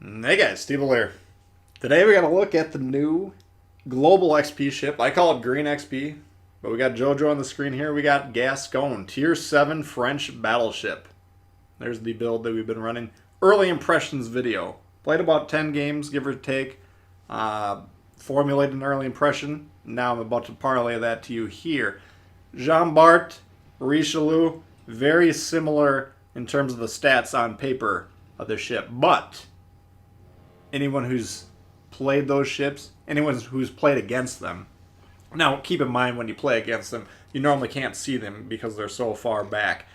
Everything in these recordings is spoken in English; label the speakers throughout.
Speaker 1: Hey guys, Steve here. Today we got to look at the new Global XP ship. I call it Green XP, but we got JoJo on the screen here. We got Gascogne, Tier 7 French Battleship. There's the build that we've been running. Early impressions video. Played about 10 games, give or take. Formulated an early impression. Now I'm about to parlay that to you here. Jean Bart, Richelieu, very similar in terms of the stats on paper of the ship, but anyone who's played those ships, anyone who's played against them. Now, keep in mind when you play against them, you normally can't see them because they're so far back.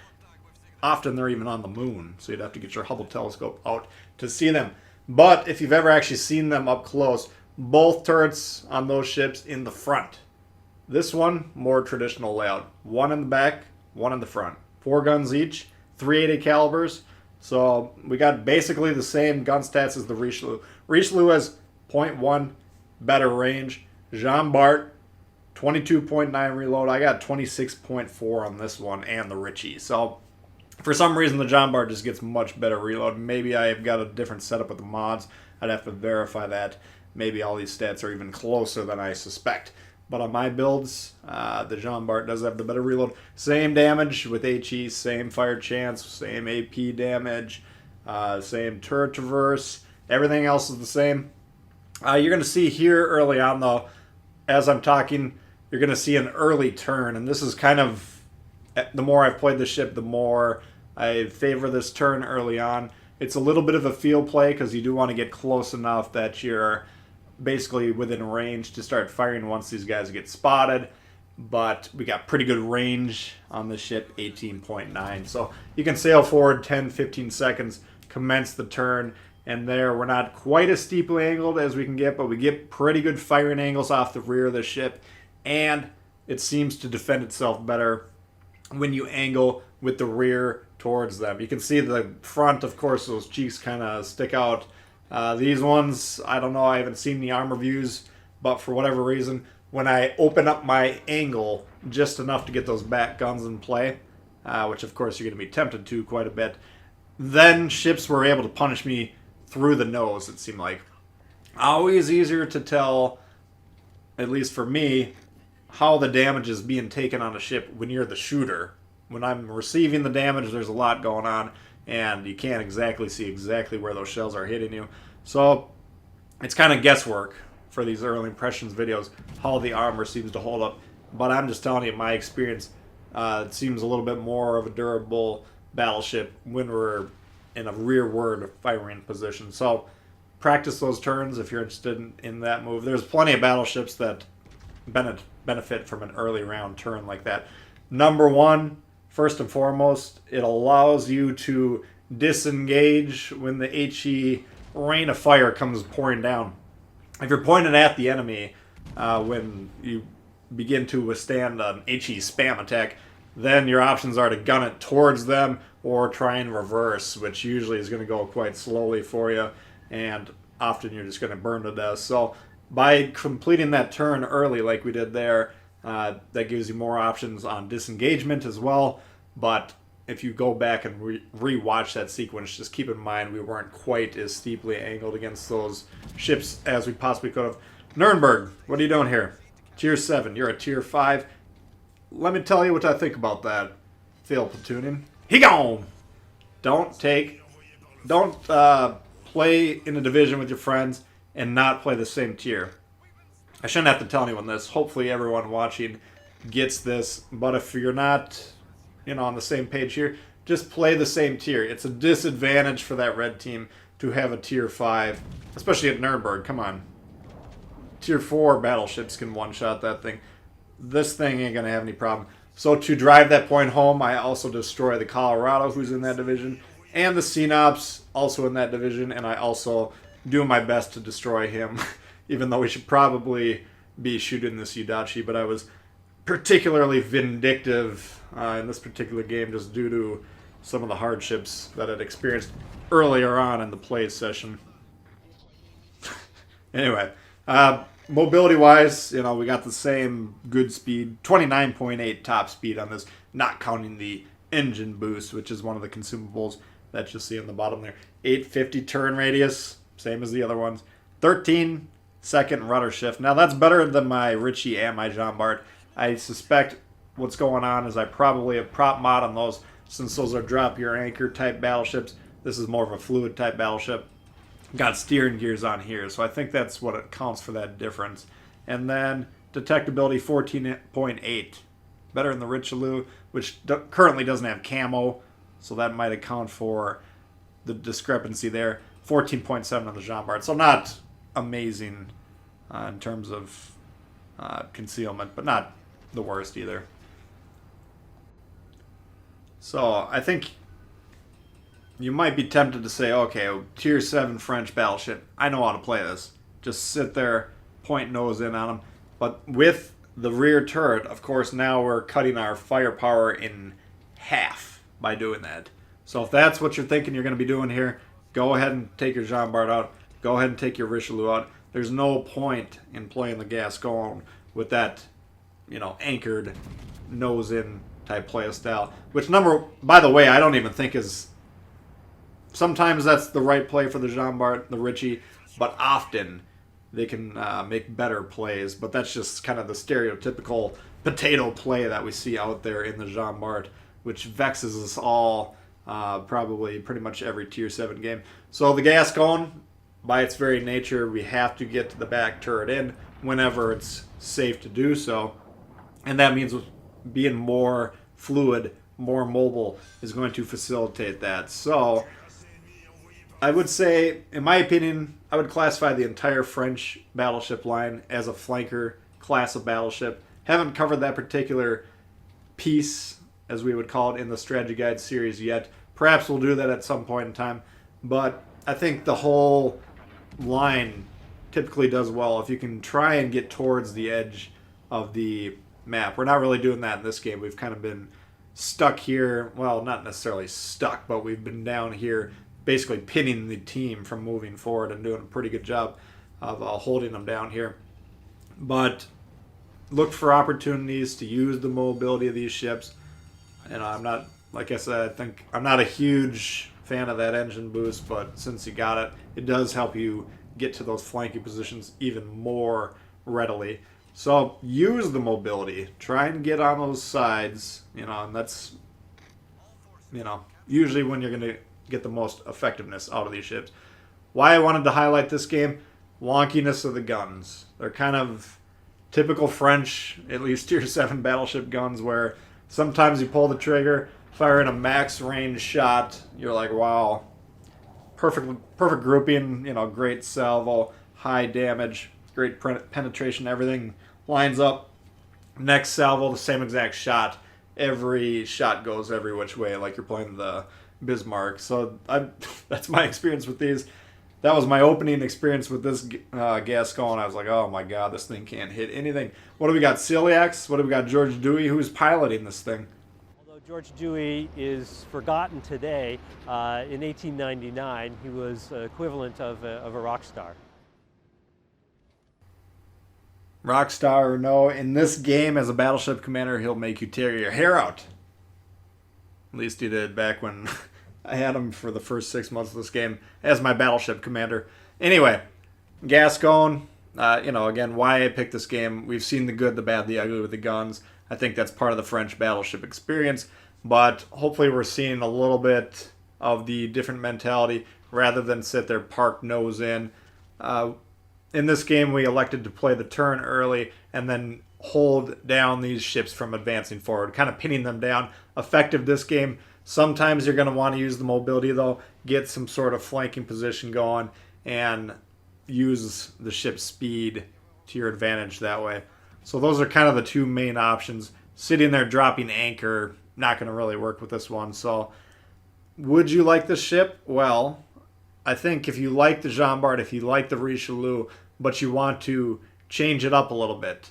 Speaker 1: Often they're even on the moon, so you'd have to get your Hubble telescope out to see them. But if you've ever actually seen them up close, both turrets on those ships in the front. This one, more traditional layout. One in the back, one in the front. 4 guns each, 380 calibers. So we got basically the same gun stats as the Richelieu. Richelieu has 0.1 better range. Jean Bart, 22.9 reload. I got 26.4 on this one and the Richie. So for some reason the Jean Bart just gets much better reload. Maybe I've got a different setup with the mods. I'd have to verify that. Maybe all these stats are even closer than I suspect. But on my builds, the Jean Bart does have the better reload. Same damage with HE, same fire chance, same AP damage, same turret traverse. Everything else is the same. You're going to see here early on, though, as I'm talking, you're going to see an early turn. And this is kind of, the more I've played the ship, the more I favor this turn early on. It's a little bit of a field play because you do want to get close enough that you're basically within range to start firing once these guys get spotted. But we got pretty good range on this ship, 18.9. So you can sail forward 10-15 seconds, commence the turn, and there we're not quite as steeply angled as we can get, but we get pretty good firing angles off the rear of the ship, and it seems to defend itself better when you angle with the rear towards them. You can see the front, of course, those cheeks kind of stick out. These ones, I don't know, I haven't seen the armor views, but for whatever reason, when I open up my angle just enough to get those back guns in play, which of course you're going to be tempted to quite a bit, then ships were able to punish me through the nose, it seemed like. Always easier to tell, at least for me, how the damage is being taken on a ship when you're the shooter. When I'm receiving the damage, there's a lot going on, and you can't exactly see exactly where those shells are hitting you. So it's kind of guesswork for these early impressions videos, how the armor seems to hold up. But I'm just telling you, my experience, it seems a little bit more of a durable battleship when we're in a rearward firing position. So practice those turns if you're interested in that move. There's plenty of battleships that benefit from an early round turn like that. Number one, first and foremost, it allows you to disengage when the HE rain of fire comes pouring down. If you're pointed at the enemy when you begin to withstand an HE spam attack, then your options are to gun it towards them or try and reverse, which usually is going to go quite slowly for you, and often you're just going to burn to death. So by completing that turn early like we did there, that gives you more options on disengagement as well. But if you go back and re-watch that sequence, just keep in mind we weren't quite as steeply angled against those ships as we possibly could have. Nuremberg, what are you doing here? Tier 7, you're a Tier 5. Let me tell you what I think about that. Failed platooning. He gone! Don't play in a division with your friends and not play the same tier. I shouldn't have to tell anyone this. Hopefully everyone watching gets this. But if you're not, on the same page here, just play the same tier. It's a disadvantage for that red team to have a Tier 5, especially at Nuremberg. Come on. Tier 4 battleships can one-shot that thing. This thing ain't going to have any problem. So to drive that point home, I also destroy the Colorado, who's in that division, and the Cenops, also in that division, and I also do my best to destroy him, even though we should probably be shooting this Udachi, but I was particularly vindictive in this particular game just due to some of the hardships that I'd experienced earlier on in the play session. Anyway, mobility-wise, we got the same good speed, 29.8 top speed on this, not counting the engine boost, which is one of the consumables that you'll see on the bottom there. 850 turn radius, same as the other ones. 13 second rudder shift. Now that's better than my Ritchie and my Jean Bart. I suspect what's going on is I probably have prop mod on those, since those are drop your anchor type battleships. This is more of a fluid type battleship. Got steering gears on here, so I think that's what accounts for that difference. And then detectability 14.8. Better than the Richelieu, which currently doesn't have camo, so that might account for the discrepancy there. 14.7 on the Jean Bart, so not amazing in terms of concealment, but not the worst either. So I think you might be tempted to say, okay, tier 7 French battleship, I know how to play this. Just sit there, point nose in on them. But with the rear turret, of course, now we're cutting our firepower in half by doing that. So if that's what you're thinking you're going to be doing here, go ahead and take your Jean Bart out. Go ahead and take your Richelieu out. There's no point in playing the Gascogne with that, anchored nose-in type play style. Which by the way, I don't even think is... Sometimes that's the right play for the Jean Bart, the Ritchie, but often they can make better plays. But that's just kind of the stereotypical potato play that we see out there in the Jean Bart, which vexes us all probably pretty much every tier 7 game. So the Gascogne, by its very nature, we have to get the back turret in whenever it's safe to do so. And that means being more fluid, more mobile is going to facilitate that. So I would say, in my opinion, I would classify the entire French battleship line as a flanker class of battleship. Haven't covered that particular piece, as we would call it, in the strategy guide series yet. Perhaps we'll do that at some point in time. But I think the whole line typically does well if you can try and get towards the edge of the map. We're not really doing that in this game. We've kind of been stuck here. Well, not necessarily stuck, but we've been down here basically pinning the team from moving forward and doing a pretty good job of holding them down here. But look for opportunities to use the mobility of these ships. And I'm not, like I said, I'm not a huge fan of that engine boost, but since you got it, it does help you get to those flanking positions even more readily. So use the mobility. Try and get on those sides, and that's, usually when you're going to get the most effectiveness out of these ships. Why I wanted to highlight this game, wonkiness of the guns. They're kind of typical French, at least tier 7 battleship guns, where sometimes you pull the trigger, fire in a max range shot, you're like, wow, perfect grouping, great salvo, high damage, great penetration, everything lines up. Next salvo, the same exact shot. Every shot goes every which way, like you're playing the Bismarck. So that's my experience with these. That was my opening experience with this Gascogne. I was like, oh my god, this thing can't hit anything. What do we got? Celiacs? What do we got? George Dewey? Who's piloting this thing?
Speaker 2: Although George Dewey is forgotten today, in 1899 he was equivalent of a rock star.
Speaker 1: Rock star or no, in this game as a battleship commander, he'll make you tear your hair out. At least he did back when I had him for the first 6 months of this game as my battleship commander. Anyway, Gascogne, again, why I picked this game. We've seen the good, the bad, the ugly with the guns. I think that's part of the French battleship experience. But hopefully we're seeing a little bit of the different mentality rather than sit there parked nose in. In this game, we elected to play the turn early and then hold down these ships from advancing forward, kind of pinning them down. Effective this game. Sometimes you're going to want to use the mobility, though. Get some sort of flanking position going and use the ship's speed to your advantage that way. So those are kind of the two main options. Sitting there dropping anchor, not going to really work with this one. So would you like the ship? Well, I think if you like the Jean Bart, if you like the Richelieu, but you want to change it up a little bit,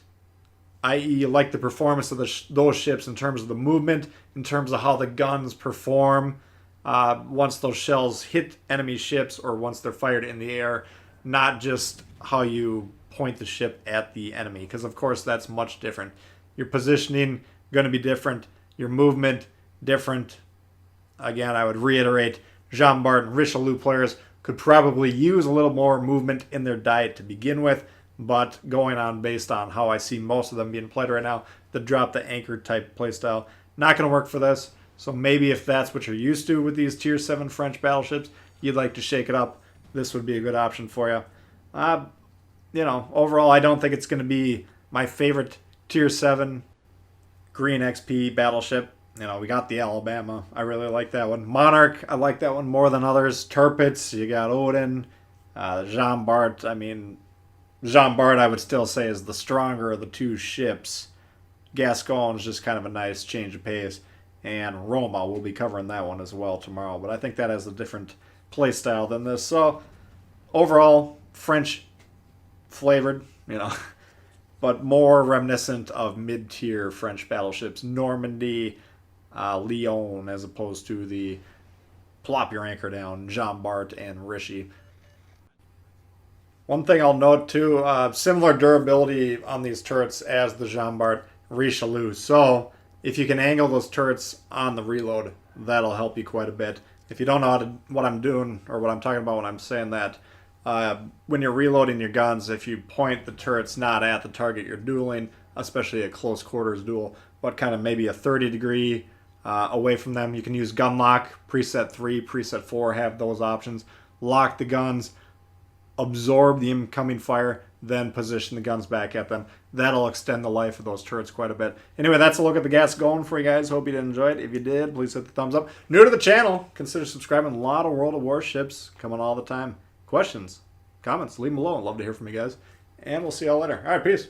Speaker 1: i.e. you like the performance of those ships in terms of the movement, in terms of how the guns perform once those shells hit enemy ships or once they're fired in the air, not just how you point the ship at the enemy, because of course that's much different. Your positioning going to be different, your movement different. Again, I would reiterate, Jean Bart and Richelieu players could probably use a little more movement in their diet to begin with, but going on based on how I see most of them being played right now, the drop the anchor type playstyle, not going to work for this. So maybe if that's what you're used to with these tier 7 French battleships, you'd like to shake it up, this would be a good option for you. Overall, I don't think it's going to be my favorite tier 7 green XP battleship. We got the Alabama. I really like that one. Monarch, I like that one more than others. Tirpitz, you got Odin. Jean Bart, Jean Bart I would still say is the stronger of the two ships. Gascogne is just kind of a nice change of pace. And Roma, we'll be covering that one as well tomorrow. But I think that has a different play style than this. So, overall, French flavored, but more reminiscent of mid-tier French battleships. Normandy, Lyon, as opposed to the plop your anchor down, Jean Bart and Rishi. One thing I'll note too, similar durability on these turrets as the Jean Bart Richelieu. So if you can angle those turrets on the reload, that'll help you quite a bit. If you don't know what I'm doing or what I'm talking about when I'm saying that, when you're reloading your guns, if you point the turrets not at the target you're dueling, especially a close quarters duel, but kind of maybe a 30-degree away from them, you can use gun lock, preset 3, preset 4, have those options. Lock the guns, absorb the incoming fire, then position the guns back at them. That'll extend the life of those turrets quite a bit. Anyway, that's a look at the Gascogne for you guys. Hope you did enjoy it. If you did, please hit the thumbs up. New to the channel, consider subscribing. A lot of World of Warships coming all the time. Questions, comments, leave them below. I'd love to hear from you guys. And we'll see y'all later. All right, peace.